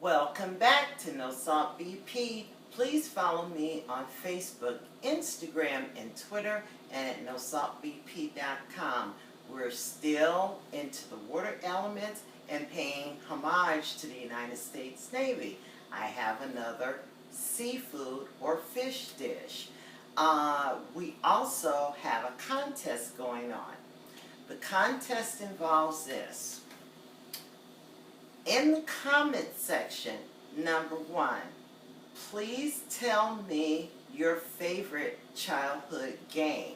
Welcome back to No Salt BP. Please follow me on Facebook, Instagram, and Twitter, and at nosaltbp.com. We're still into the water elements and paying homage to the United States Navy. I have another seafood or fish dish. We also have a contest going on. The contest involves this. In the comment section, number 1, please tell me your favorite childhood game.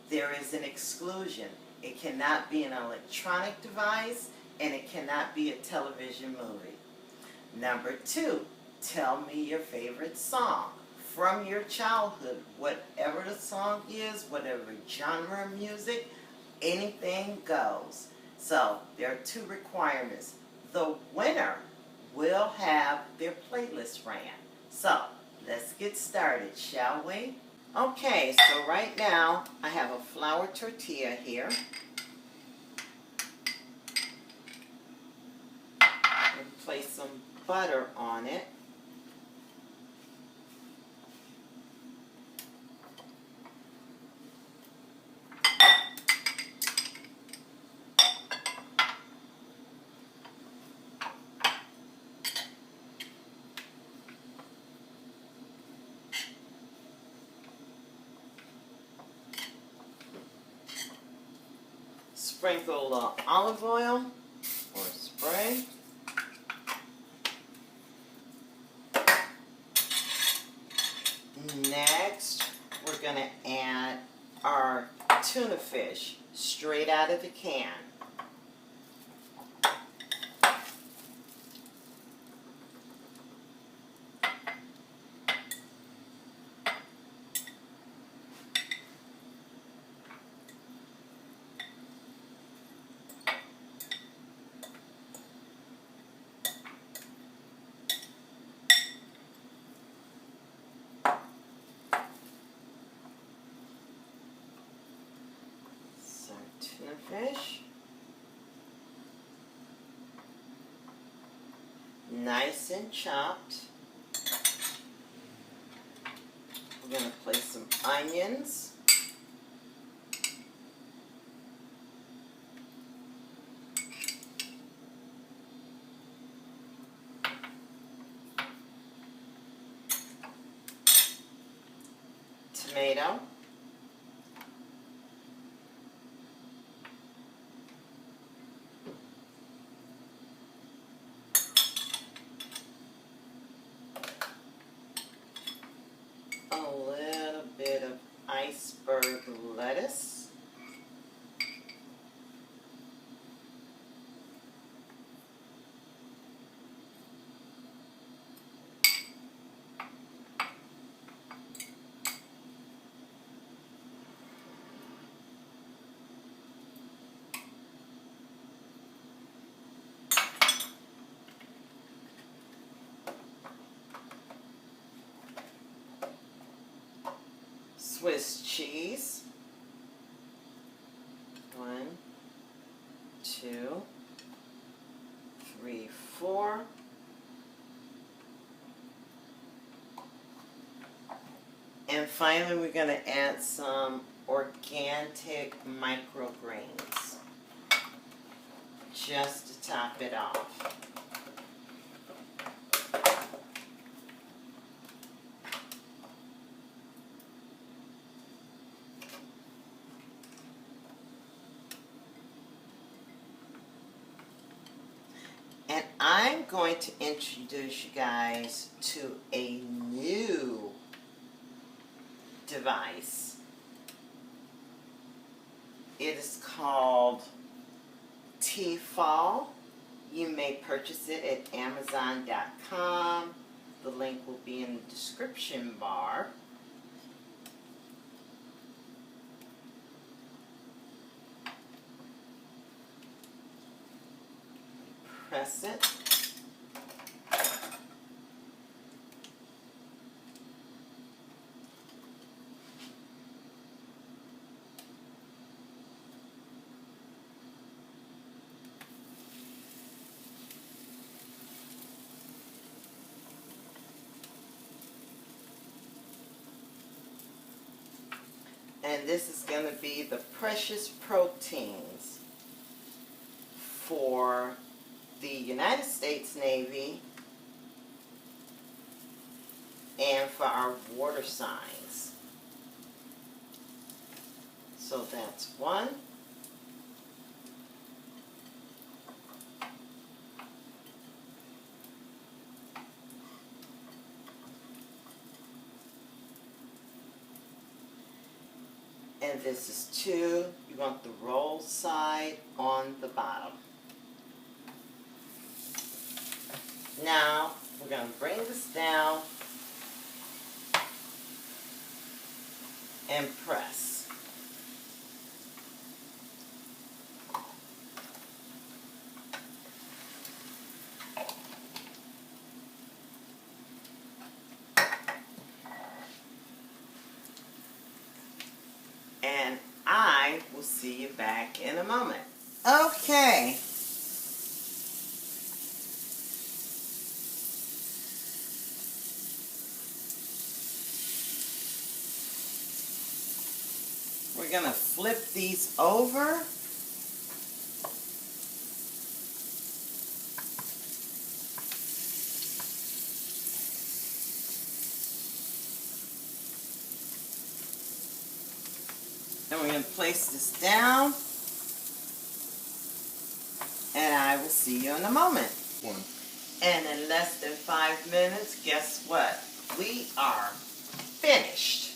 There is an exclusion. It cannot be an electronic device, and it cannot be a television movie. Number 2, tell me your favorite song from your childhood. Whatever the song is, whatever genre of music, anything goes. So there are 2 requirements. The winner will have their playlist ran. So let's get started, shall we? Okay, so right now I have a flour tortilla here. And place some butter on it. Sprinkle olive oil or spray. Next, we're going to add our tuna fish straight out of the can. Tuna fish, nice and chopped. We're going to place some onions, tomato, a little bit of iceberg lettuce, Swiss cheese. 1, 2, 3, 4. And finally, we're going to add some organic microgreens just to top it off. And I'm going to introduce you guys to a new device. It is called t-fal. You may purchase it at amazon.com. The link will be in the description bar. Press it. And this is going to be the precious proteins for the United States Navy and for our water signs. So that's one. And this is two. You want the roll side on the bottom. Now, we're going to bring this down and press. And I will see you back in a moment. Okay. We're going to flip these over. And we're going to place this down. And I will see you in a moment. And in less than 5 minutes, guess what? We are finished.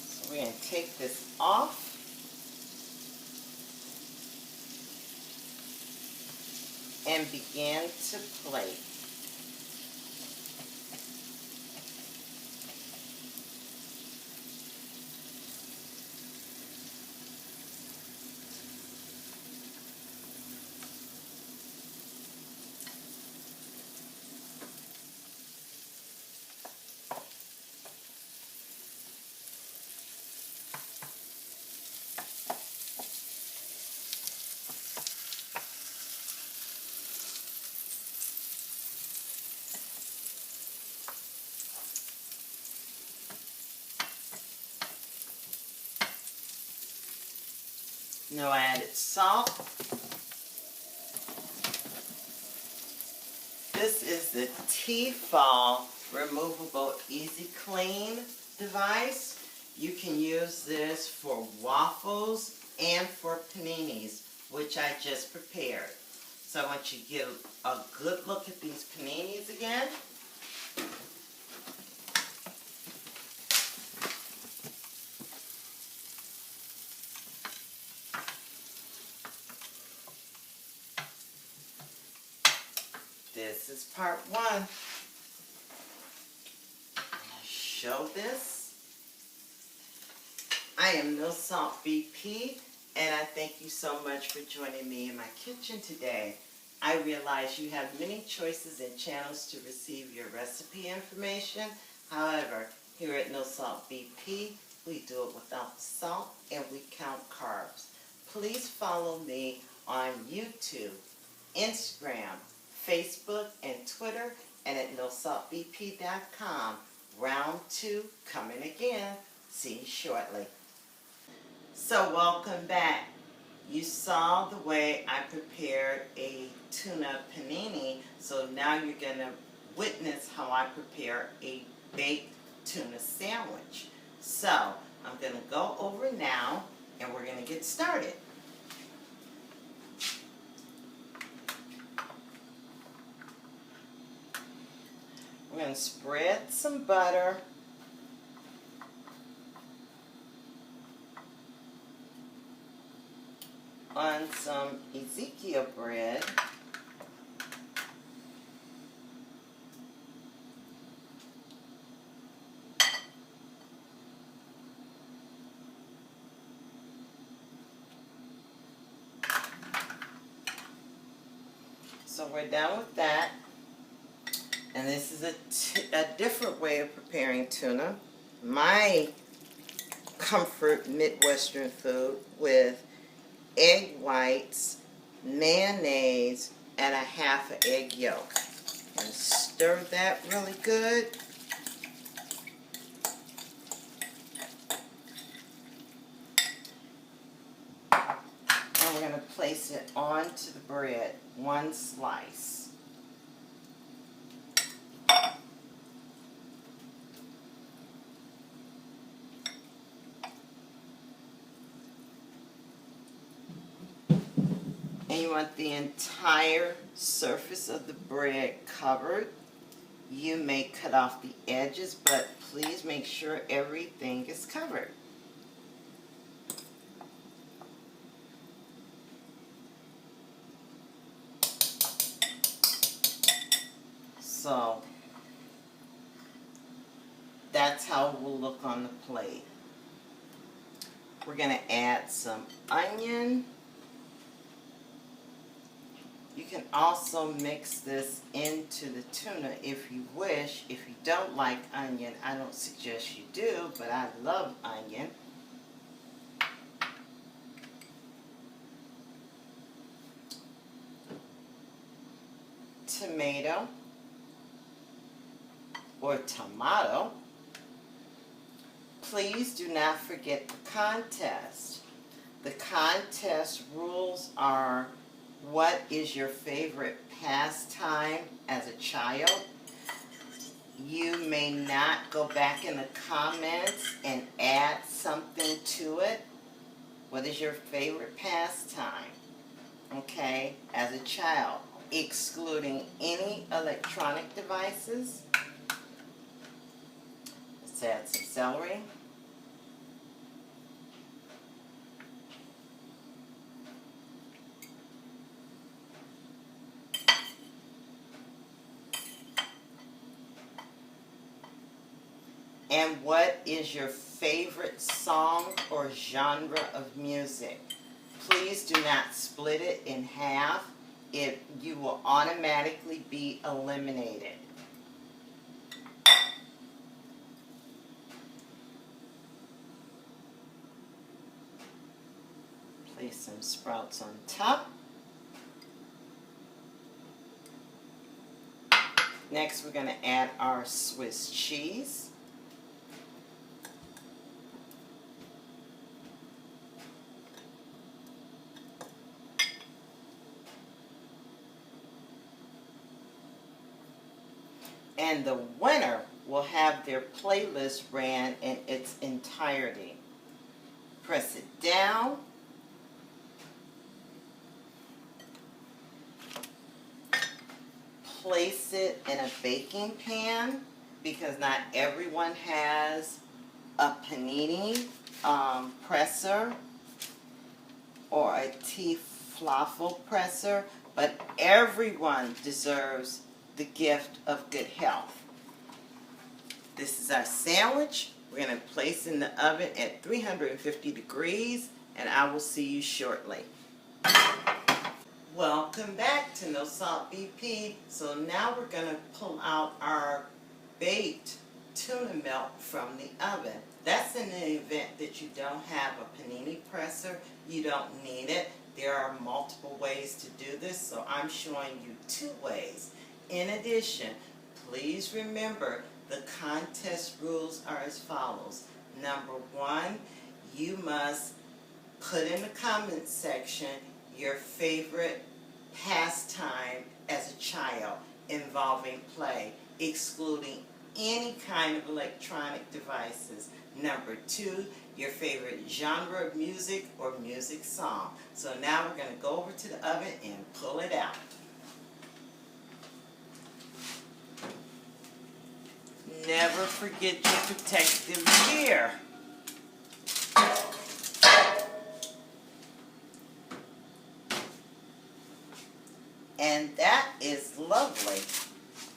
So we're going to take this off. And begin to plate. No added salt. This is the t-fal removable easy clean device. You can use this for waffles and for paninis, which I just prepared. So I want you to get a good look at these paninis again. This is part one. I'll show this. I am No Salt BP, and I thank you so much for joining me in my kitchen today. I realize you have many choices and channels to receive your recipe information. However, here at No Salt BP, we do it without the salt and we count carbs. Please follow me on YouTube, Instagram, Facebook, and Twitter, and at nosaltbp.com. Round 2 coming again. See you shortly. So welcome back. You saw the way I prepared a tuna panini, so now you're going to witness how I prepare a baked tuna sandwich. So I'm going to go over now, and we're going to get started. We're going to spread some butter on some Ezekiel bread. So we're done with that. And this is a different way of preparing tuna. My comfort Midwestern food with egg whites, mayonnaise, and a half an egg yolk. And stir that really good. And we're going to place it onto the bread, one slice. And you want the entire surface of the bread covered. You may cut off the edges, but please make sure everything is covered. So that's how it will look on the plate. We're going to add some onion. You can also mix this into the tuna if you wish. If you don't like onion, I don't suggest you do, but I love onion. Tomato or tomato. Please do not forget the contest. The contest rules are: what is your favorite pastime as a child? You may not go back in the comments and add something to it. What is your favorite pastime? Okay, as a child, excluding any electronic devices. Let's add some celery. And what is your favorite song or genre of music? Please do not split it in half. You will automatically be eliminated. Place some sprouts on top. Next, we're going to add our Swiss cheese. And the winner will have their playlist ran in its entirety. Press it down. Place it in a baking pan, because not everyone has a Panini presser or a t-fal presser, but everyone deserves the gift of good health. This is our sandwich. We're going to place in the oven at 350 degrees, and I will see you shortly. Welcome back to No Salt BP. So now we're going to pull out our baked tuna melt from the oven. That's in the event that you don't have a Panini presser. You don't need it. There are multiple ways to do this, so I'm showing you 2 ways. In addition, please remember the contest rules are as follows. Number 1, you must put in the comment section your favorite pastime as a child involving play, excluding any kind of electronic devices. Number 2, your favorite genre of music or music song. So now we're going to go over to the oven and pull it out. Never forget your protective gear. And that is lovely.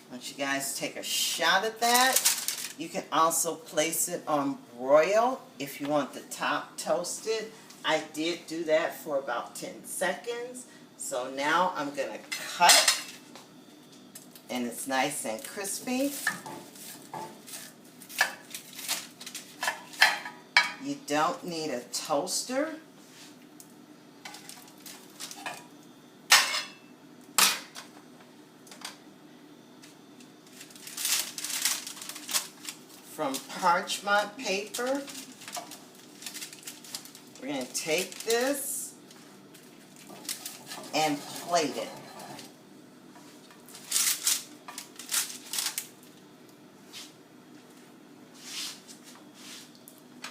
I want you guys to take a shot at that. You can also place it on broil if you want the top toasted. I did do that for about 10 seconds. So now I'm going to cut, and it's nice and crispy. You don't need a toaster. from parchment paper. We're going to take this and plate it.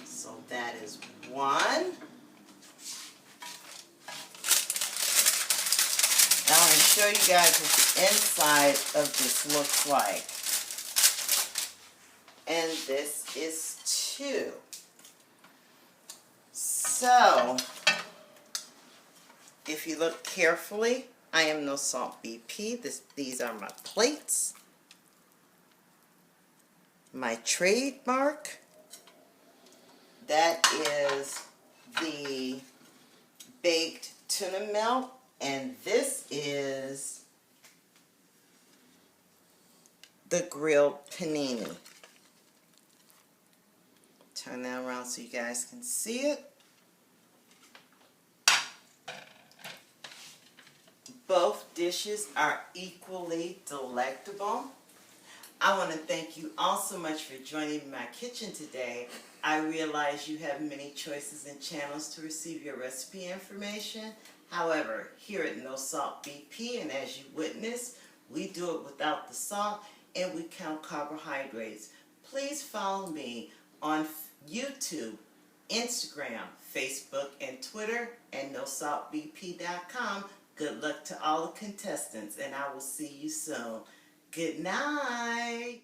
So that is one. Now I'm going to show you guys what the inside of this looks like. And this is two. So, if you look carefully, I am No Salt BP. These are my plates. My trademark. That is the baked tuna melt. And this is the grilled panini. Turn that around so you guys can see it. Both dishes are equally delectable. I want to thank you all so much for joining me in my kitchen today. I realize you have many choices and channels to receive your recipe information. However, here at No Salt BP, and as you witnessed, we do it without the salt and we count carbohydrates. Please follow me on YouTube, Instagram, Facebook, and Twitter, and NoSaltBP.com. Good luck to all the contestants, and I will see you soon. Good night.